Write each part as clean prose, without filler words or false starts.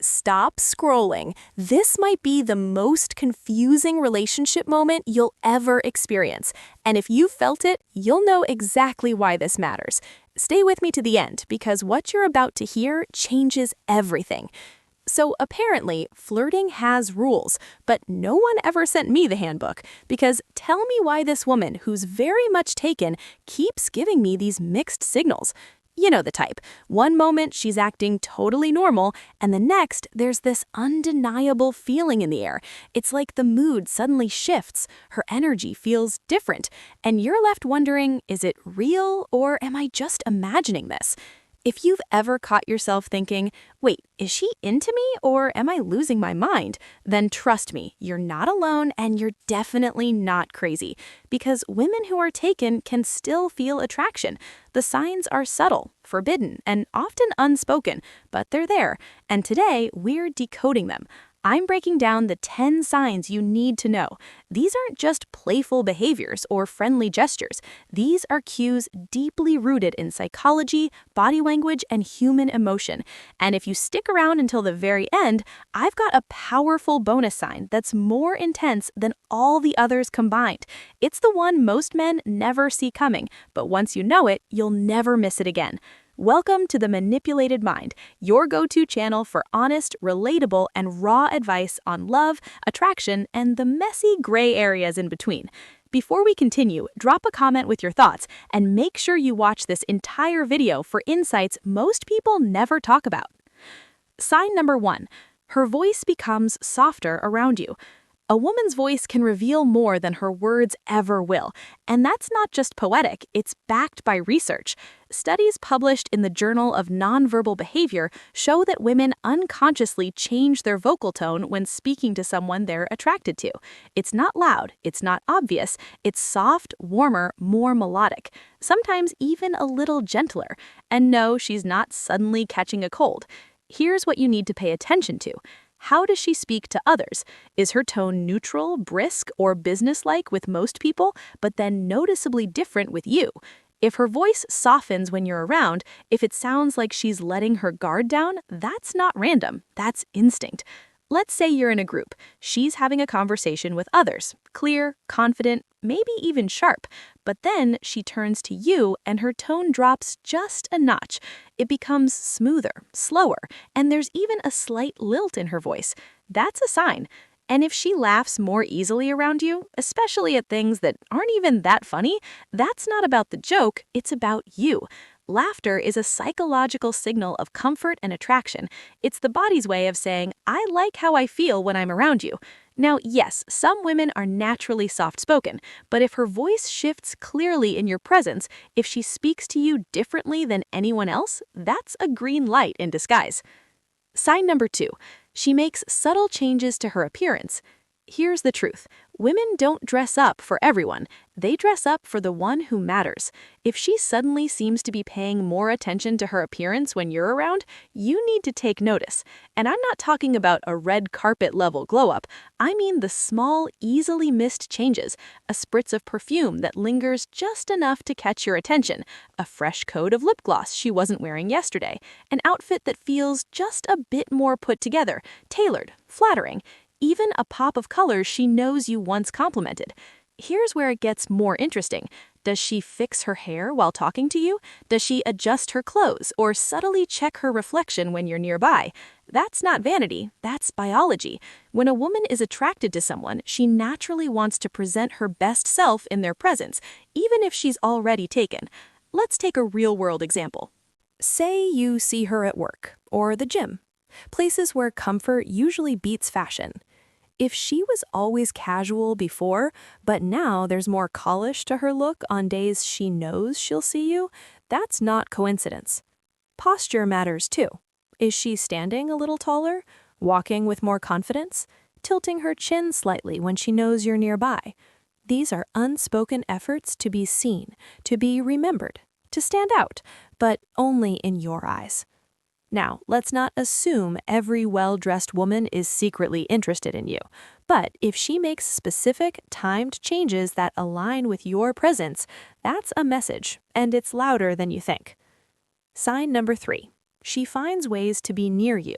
Stop scrolling. This might be the most confusing relationship moment you'll ever experience. And if you felt it, you'll know exactly why this matters. Stay with me to the end because what you're about to hear changes everything. So apparently, flirting has rules, but no one ever sent me the handbook because tell me why this woman who's very much taken keeps giving me these mixed signals. You know the type. One moment she's acting totally normal, and the next there's this undeniable feeling in the air. It's like the mood suddenly shifts, her energy feels different, and you're left wondering, is it real or am I just imagining this? If you've ever caught yourself thinking, wait, is she into me or am I losing my mind? Then trust me, you're not alone and you're definitely not crazy. Because women who are taken can still feel attraction. The signs are subtle, forbidden, and often unspoken, but they're there. And today, we're decoding them. I'm breaking down the 10 signs you need to know. These aren't just playful behaviors or friendly gestures. These are cues deeply rooted in psychology, body language, and human emotion. And if you stick around until the very end, I've got a powerful bonus sign that's more intense than all the others combined. It's the one most men never see coming, but once you know it, you'll never miss it again. Welcome to The Manipulated Mind, your go-to channel for honest, relatable, and raw advice on love, attraction, and the messy gray areas in between. Before we continue, drop a comment with your thoughts and make sure you watch this entire video for insights most people never talk about. Sign number 1. Her voice becomes softer around you. A woman's voice can reveal more than her words ever will, and that's not just poetic, it's backed by research. Studies published in the Journal of Nonverbal Behavior show that women unconsciously change their vocal tone when speaking to someone they're attracted to. It's not loud, it's not obvious, it's soft, warmer, more melodic, sometimes even a little gentler. And no, she's not suddenly catching a cold. Here's what you need to pay attention to. How does she speak to others? Is her tone neutral, brisk, or businesslike with most people, but then noticeably different with you? If her voice softens when you're around, if it sounds like she's letting her guard down, that's not random, that's instinct. Let's say you're in a group. She's having a conversation with others, clear, confident, maybe even sharp. But then she turns to you and her tone drops just a notch. It becomes smoother, slower, and there's even a slight lilt in her voice. That's a sign. And if she laughs more easily around you, especially at things that aren't even that funny, that's not about the joke, it's about you. Laughter is a psychological signal of comfort and attraction. It's the body's way of saying, I like how I feel when I'm around you. Now, yes, some women are naturally soft-spoken, but if her voice shifts clearly in your presence, if she speaks to you differently than anyone else, that's a green light in disguise. Sign number 2. She makes subtle changes to her appearance. Here's the truth. Women don't dress up for everyone. They dress up for the one who matters. If she suddenly seems to be paying more attention to her appearance when you're around, you need to take notice. And I'm not talking about a red carpet level glow up. I mean the small, easily missed changes. A spritz of perfume that lingers just enough to catch your attention. A fresh coat of lip gloss she wasn't wearing yesterday. An outfit that feels just a bit more put together, tailored, flattering. Even a pop of color she knows you once complimented. Here's where it gets more interesting. Does she fix her hair while talking to you? Does she adjust her clothes or subtly check her reflection when you're nearby? That's not vanity, that's biology. When a woman is attracted to someone, she naturally wants to present her best self in their presence, even if she's already taken. Let's take a real-world example. Say you see her at work or the gym, places where comfort usually beats fashion. If she was always casual before, but now there's more polish to her look on days she knows she'll see you, that's not coincidence. Posture matters too. Is she standing a little taller, walking with more confidence, tilting her chin slightly when she knows you're nearby? These are unspoken efforts to be seen, to be remembered, to stand out, but only in your eyes. Now, let's not assume every well-dressed woman is secretly interested in you, but if she makes specific, timed changes that align with your presence, that's a message, and it's louder than you think. Sign number 3. She finds ways to be near you.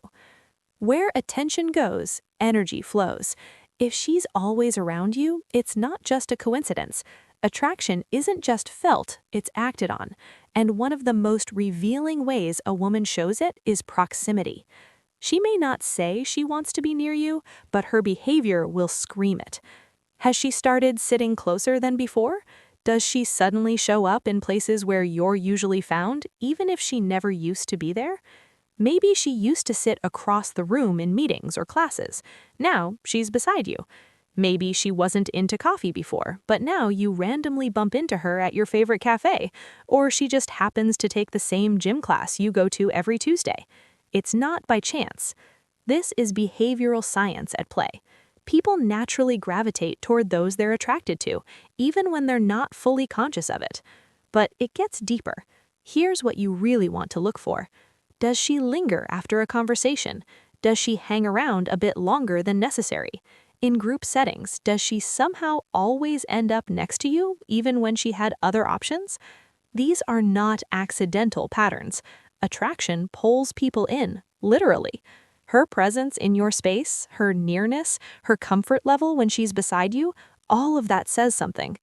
Where attention goes, energy flows. If she's always around you, it's not just a coincidence. Attraction isn't just felt, it's acted on. And one of the most revealing ways a woman shows it is proximity. She may not say she wants to be near you, but her behavior will scream it. Has she started sitting closer than before? Does she suddenly show up in places where you're usually found, even if she never used to be there? Maybe she used to sit across the room in meetings or classes. Now she's beside you. Maybe she wasn't into coffee before, but now you randomly bump into her at your favorite cafe, or she just happens to take the same gym class you go to every Tuesday. It's not by chance. This is behavioral science at play. People naturally gravitate toward those they're attracted to, even when they're not fully conscious of it. But it gets deeper. Here's what you really want to look for. Does she linger after a conversation? Does she hang around a bit longer than necessary? In group settings, does she somehow always end up next to you, even when she had other options? These are not accidental patterns. Attraction pulls people in, literally. Her presence in your space, her nearness, her comfort level when she's beside you, all of that says something.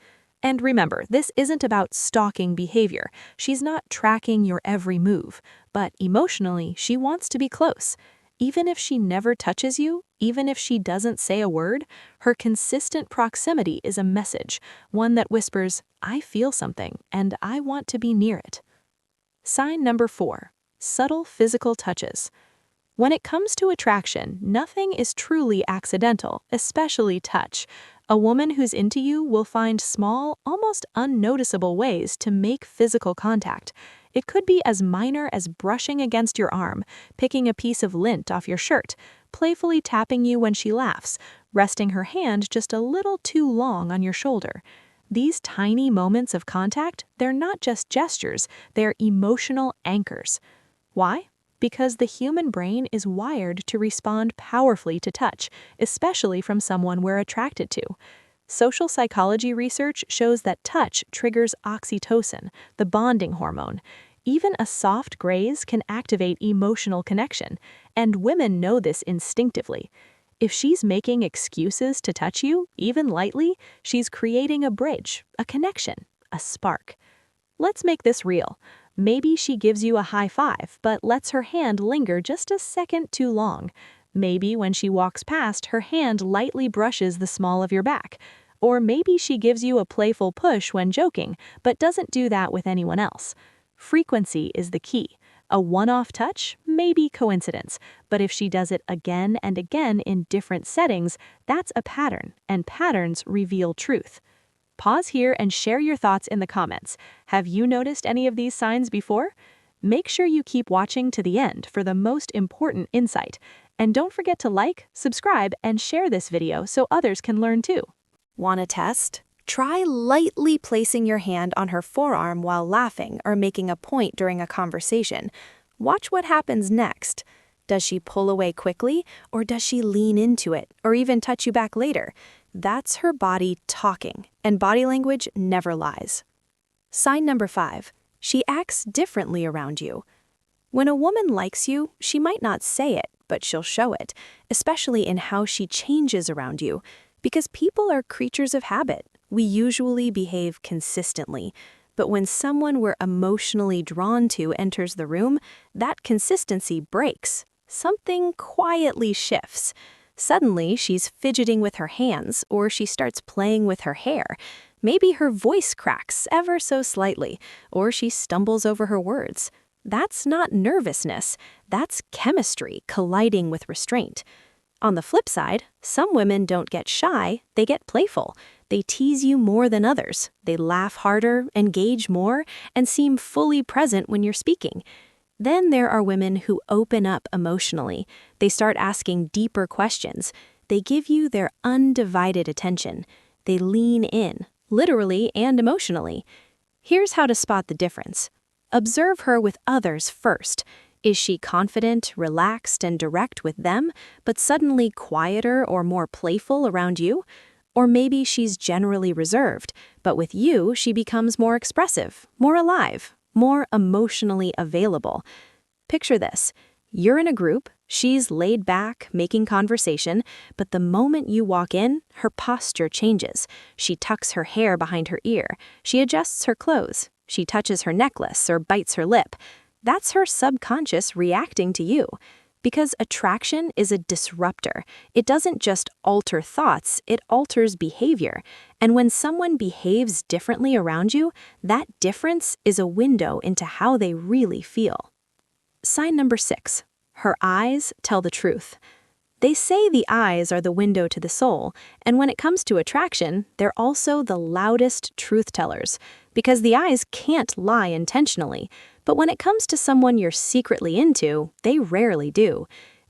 And remember, this isn't about stalking behavior. She's not tracking your every move, but emotionally, she wants to be close. Even if she never touches you, even if she doesn't say a word, her consistent proximity is a message, one that whispers, "I feel something, and I want to be near it." Sign number 4, subtle physical touches. When it comes to attraction, nothing is truly accidental, especially touch. A woman who's into you will find small, almost unnoticeable ways to make physical contact. It could be as minor as brushing against your arm, picking a piece of lint off your shirt, playfully tapping you when she laughs, resting her hand just a little too long on your shoulder. These tiny moments of contact, they're not just gestures, they're emotional anchors. Why? Because the human brain is wired to respond powerfully to touch, especially from someone we're attracted to. Social psychology research shows that touch triggers oxytocin, the bonding hormone. Even a soft graze can activate emotional connection, and women know this instinctively. If she's making excuses to touch you, even lightly, she's creating a bridge, a connection, a spark. Let's make this real. Maybe she gives you a high five, but lets her hand linger just a second too long. Maybe when she walks past, her hand lightly brushes the small of your back. Or maybe she gives you a playful push when joking, but doesn't do that with anyone else. Frequency is the key. A one-off touch may be coincidence, but if she does it again and again in different settings, that's a pattern, and patterns reveal truth. Pause here and share your thoughts in the comments. Have you noticed any of these signs before? Make sure you keep watching to the end for the most important insight. And don't forget to like, subscribe, and share this video so others can learn too. Want to test? Try lightly placing your hand on her forearm while laughing or making a point during a conversation. Watch what happens next. Does she pull away quickly, or does she lean into it, or even touch you back later? That's her body talking, and body language never lies. Sign number 5. She acts differently around you. When a woman likes you, she might not say it, but she'll show it, especially in how she changes around you. Because people are creatures of habit, we usually behave consistently. But when someone we're emotionally drawn to enters the room, that consistency breaks. Something quietly shifts. Suddenly, she's fidgeting with her hands, or she starts playing with her hair. Maybe her voice cracks ever so slightly, or she stumbles over her words. That's not nervousness, that's chemistry colliding with restraint. On the flip side, some women don't get shy, they get playful. They tease you more than others. They laugh harder, engage more, and seem fully present when you're speaking. Then there are women who open up emotionally. They start asking deeper questions. They give you their undivided attention. They lean in, literally and emotionally. Here's how to spot the difference. Observe her with others first. Is she confident, relaxed, and direct with them, but suddenly quieter or more playful around you? Or maybe she's generally reserved, but with you she becomes more expressive, more alive, more emotionally available. Picture this. You're in a group, She's laid back, making conversation, but the moment you walk in, her posture changes. She tucks her hair behind her ear. She adjusts her clothes. She touches her necklace or bites her lip. That's her subconscious reacting to you. Because attraction is a disruptor. It doesn't just alter thoughts, it alters behavior. And when someone behaves differently around you, that difference is a window into how they really feel. Sign number 6. Her eyes tell the truth. They say the eyes are the window to the soul, and when it comes to attraction, they're also the loudest truth tellers, because the eyes can't lie intentionally. But when it comes to someone you're secretly into, they rarely do.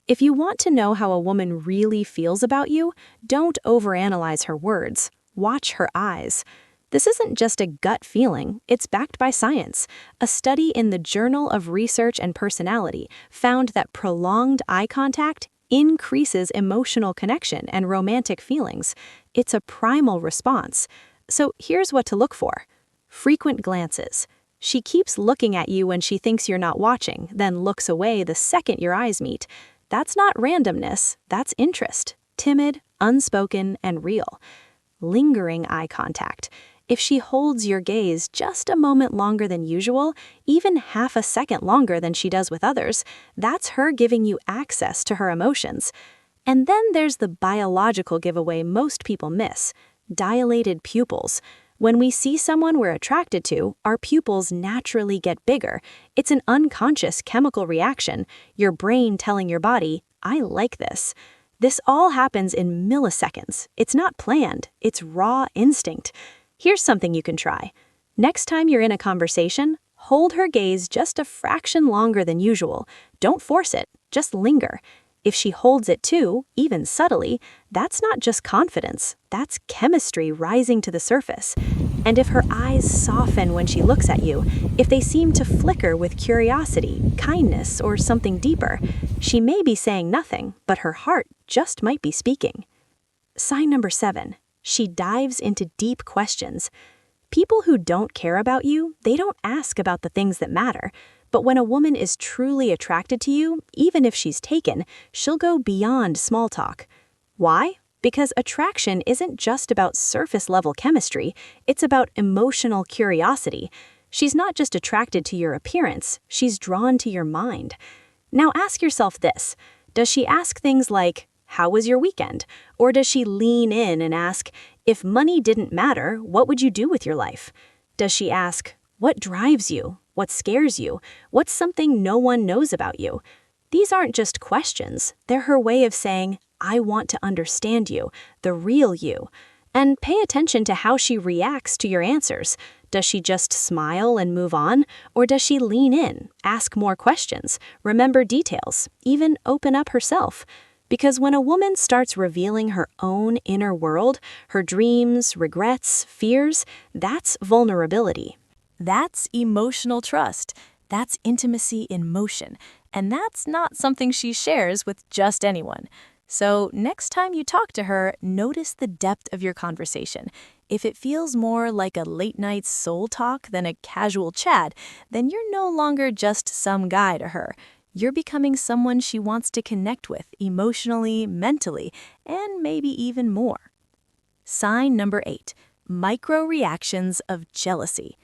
If you want to know how a woman really feels about you, don't overanalyze her words. Watch her eyes. This isn't just a gut feeling, it's backed by science. A study in the Journal of Research and Personality found that prolonged eye contact increases emotional connection and romantic feelings. It's a primal response. So here's what to look for. Frequent glances. She keeps looking at you when she thinks you're not watching, then looks away the second your eyes meet. That's not randomness, that's interest. Timid, unspoken, and real. Lingering eye contact. If she holds your gaze just a moment longer than usual, even half a second longer than she does with others, that's her giving you access to her emotions. And then there's the biological giveaway most people miss: dilated pupils. When we see someone we're attracted to, our pupils naturally get bigger. It's an unconscious chemical reaction, your brain telling your body, "I like this." This all happens in milliseconds. It's not planned, it's raw instinct. Here's something you can try. Next time you're in a conversation, hold her gaze just a fraction longer than usual. Don't force it, just linger. If she holds it too, even subtly, that's not just confidence, that's chemistry rising to the surface. And if her eyes soften when she looks at you, if they seem to flicker with curiosity, kindness, or something deeper, she may be saying nothing, but her heart just might be speaking. Sign number 7. She dives into deep questions. People who don't care about you, they don't ask about the things that matter. But when a woman is truly attracted to you, even if she's taken, she'll go beyond small talk. Why? Because attraction isn't just about surface-level chemistry, it's about emotional curiosity. She's not just attracted to your appearance, she's drawn to your mind. Now ask yourself this: does she ask things like, "How was your weekend?" Or does she lean in and ask, "If money didn't matter, what would you do with your life?" Does she ask, "What drives you? What scares you? What's something no one knows about you?" These aren't just questions, they're her way of saying, "I want to understand you, the real you." And pay attention to how she reacts to your answers. Does she just smile and move on? Or does she lean in, ask more questions, remember details, even open up herself? Because when a woman starts revealing her own inner world, her dreams, regrets, fears, that's vulnerability. That's emotional trust. That's intimacy in motion. And that's not something she shares with just anyone. So next time you talk to her, notice the depth of your conversation. If it feels more like a late-night soul talk than a casual chat, then you're no longer just some guy to her. You're becoming someone she wants to connect with emotionally, mentally, and maybe even more. Sign number 8, micro reactions of jealousy.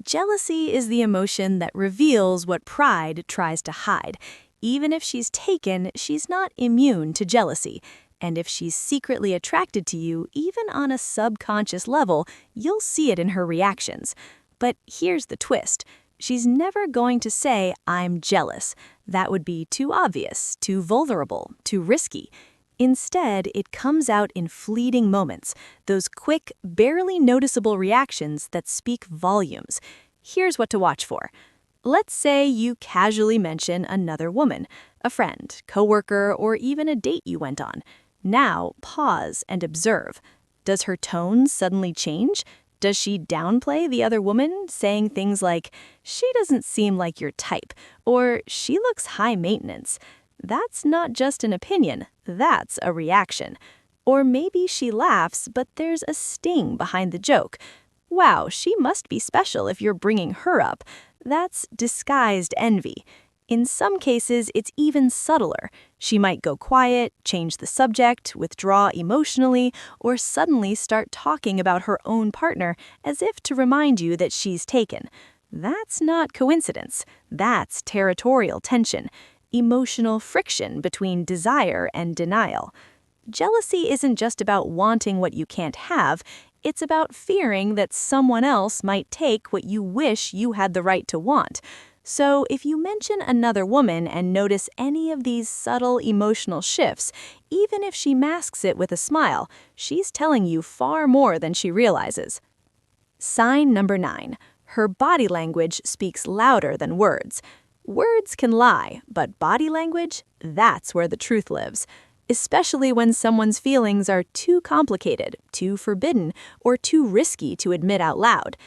Jealousy is the emotion that reveals what pride tries to hide. Even if she's taken, she's not immune to jealousy. And if she's secretly attracted to you, even on a subconscious level, you'll see it in her reactions. But here's the twist. She's never going to say, "I'm jealous." That would be too obvious, too vulnerable, too risky. Instead, it comes out in fleeting moments, those quick, barely noticeable reactions that speak volumes. Here's what to watch for. Let's say you casually mention another woman, a friend, coworker, or even a date you went on. Now, pause and observe. Does her tone suddenly change? Does she downplay the other woman, saying things like, "She doesn't seem like your type," or "She looks high maintenance"? That's not just an opinion, that's a reaction. Or maybe she laughs, but there's a sting behind the joke. "Wow, she must be special if you're bringing her up." That's disguised envy. In some cases, it's even subtler. She might go quiet, change the subject, withdraw emotionally, or suddenly start talking about her own partner as if to remind you that she's taken. That's not coincidence. That's territorial tension, emotional friction between desire and denial. Jealousy isn't just about wanting what you can't have, it's about fearing that someone else might take what you wish you had the right to want. So, if you mention another woman and notice any of these subtle emotional shifts, even if she masks it with a smile, she's telling you far more than she realizes. Sign number 9. Her body language speaks louder than words. Words can lie, but body language, that's where the truth lives. Especially when someone's feelings are too complicated, too forbidden, or too risky to admit out loud.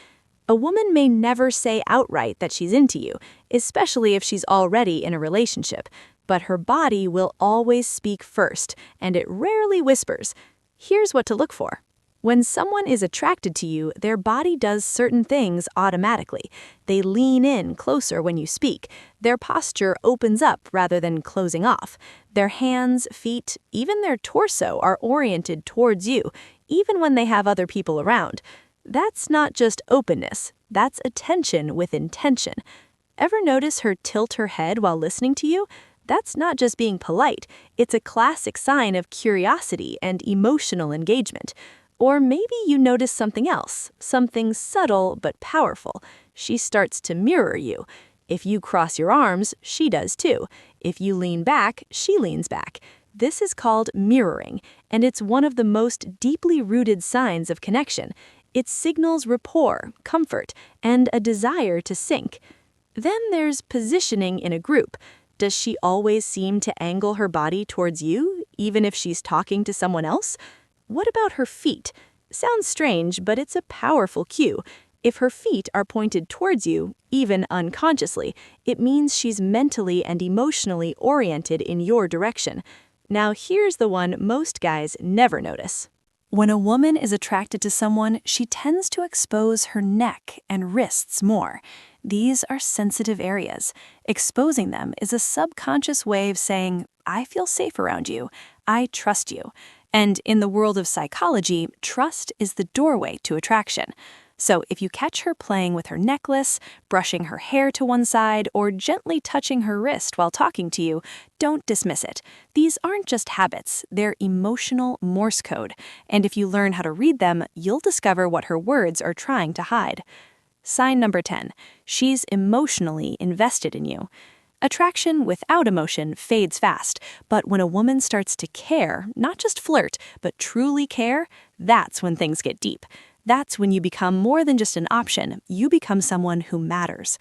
A woman may never say outright that she's into you, especially if she's already in a relationship, but her body will always speak first, and it rarely whispers. Here's what to look for. When someone is attracted to you, their body does certain things automatically. They lean in closer when you speak. Their posture opens up rather than closing off. Their hands, feet, even their torso are oriented towards you, even when they have other people around. That's not just openness, that's attention with intention. Ever notice her tilt her head while listening to you? That's not just being polite, it's a classic sign of curiosity and emotional engagement. Or maybe you notice something else, something subtle but powerful. She starts to mirror you. If you cross your arms, she does too. If you lean back, she leans back. This is called mirroring, and it's one of the most deeply rooted signs of connection. It signals rapport, comfort, and a desire to sync. Then there's positioning in a group. Does she always seem to angle her body towards you, even if she's talking to someone else? What about her feet? Sounds strange, but it's a powerful cue. If her feet are pointed towards you, even unconsciously, it means she's mentally and emotionally oriented in your direction. Now here's the one most guys never notice. When a woman is attracted to someone, she tends to expose her neck and wrists more. These are sensitive areas. Exposing them is a subconscious way of saying, I feel safe around you. I trust you. And in the world of psychology, trust is the doorway to attraction. So if you catch her playing with her necklace, brushing her hair to one side, or gently touching her wrist while talking to you, don't dismiss it. These aren't just habits, they're emotional Morse code. And if you learn how to read them, you'll discover what her words are trying to hide. Sign number 10. She's emotionally invested in you. Attraction without emotion fades fast, but when a woman starts to care, not just flirt, but truly care, that's when things get deep. That's when you become more than just an option, you become someone who matters.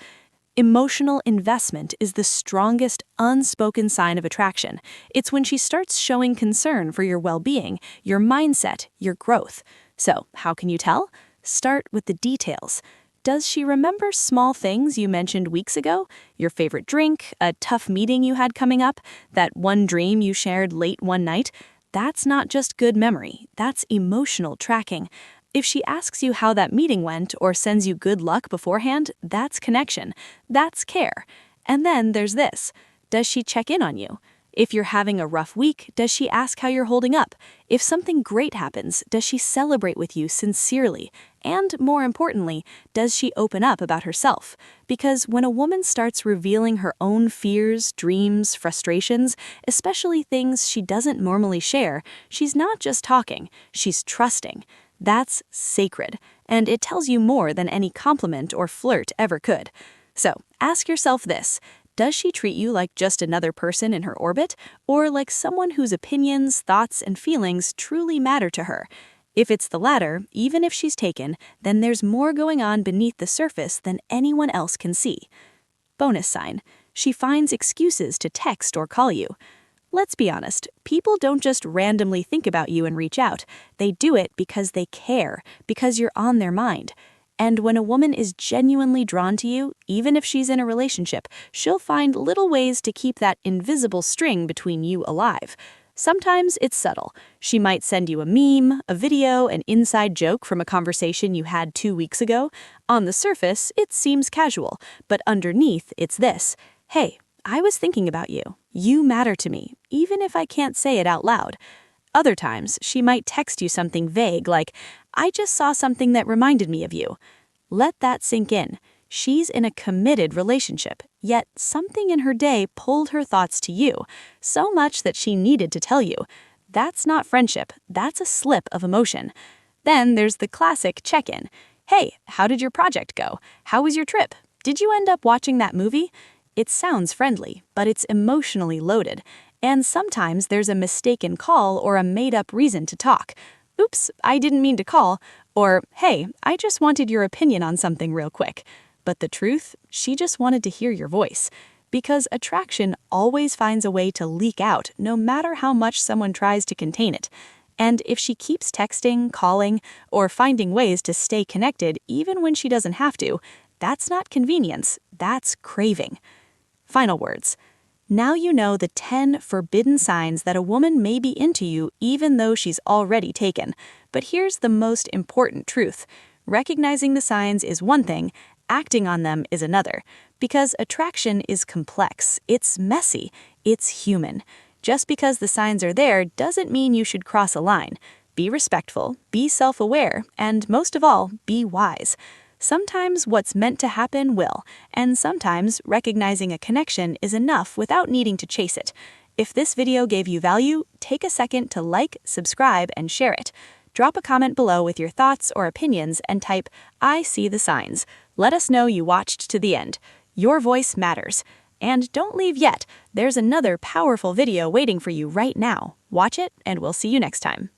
Emotional investment is the strongest unspoken sign of attraction. It's when she starts showing concern for your well-being, your mindset, your growth. So, how can you tell? Start with the details. Does she remember small things you mentioned weeks ago? Your favorite drink, a tough meeting you had coming up, that one dream you shared late one night? That's not just good memory, that's emotional tracking. If she asks you how that meeting went or sends you good luck beforehand, that's connection. That's care. And then there's this. Does she check in on you? If you're having a rough week, does she ask how you're holding up? If something great happens, does she celebrate with you sincerely? And more importantly, does she open up about herself? Because when a woman starts revealing her own fears, dreams, frustrations, especially things she doesn't normally share, she's not just talking, she's trusting. That's sacred, and it tells you more than any compliment or flirt ever could. So, ask yourself this. Does she treat you like just another person in her orbit, or like someone whose opinions, thoughts, and feelings truly matter to her? If it's the latter, even if she's taken, then there's more going on beneath the surface than anyone else can see. Bonus sign. She finds excuses to text or call you. Let's be honest, people don't just randomly think about you and reach out. They do it because they care, because you're on their mind. And when a woman is genuinely drawn to you, even if she's in a relationship, she'll find little ways to keep that invisible string between you alive. Sometimes it's subtle. She might send you a meme, a video, an inside joke from a conversation you had 2 weeks ago. On the surface, it seems casual, but underneath, it's this. Hey, I was thinking about you. You matter to me, even if I can't say it out loud. Other times, she might text you something vague like, I just saw something that reminded me of you. Let that sink in. She's in a committed relationship, yet something in her day pulled her thoughts to you, so much that she needed to tell you. That's not friendship, that's a slip of emotion. Then there's the classic check-in. Hey, how did your project go? How was your trip? Did you end up watching that movie? It sounds friendly, but it's emotionally loaded. And sometimes there's a mistaken call or a made-up reason to talk. Oops, I didn't mean to call. Or, hey, I just wanted your opinion on something real quick. But the truth, she just wanted to hear your voice. Because attraction always finds a way to leak out, no matter how much someone tries to contain it. And if she keeps texting, calling, or finding ways to stay connected even when she doesn't have to, that's not convenience, that's craving. Final words. Now you know the 10 forbidden signs that a woman may be into you even though she's already taken. But here's the most important truth. Recognizing the signs is one thing, acting on them is another. Because attraction is complex, it's messy, it's human. Just because the signs are there doesn't mean you should cross a line. Be respectful, be self-aware, and most of all, be wise. Sometimes what's meant to happen will, and sometimes recognizing a connection is enough without needing to chase it. If this video gave you value, take a second to like, subscribe, and share it. Drop a comment below with your thoughts or opinions and type, I see the signs. Let us know you watched to the end. Your voice matters. And don't leave yet. There's another powerful video waiting for you right now. Watch it, and we'll see you next time.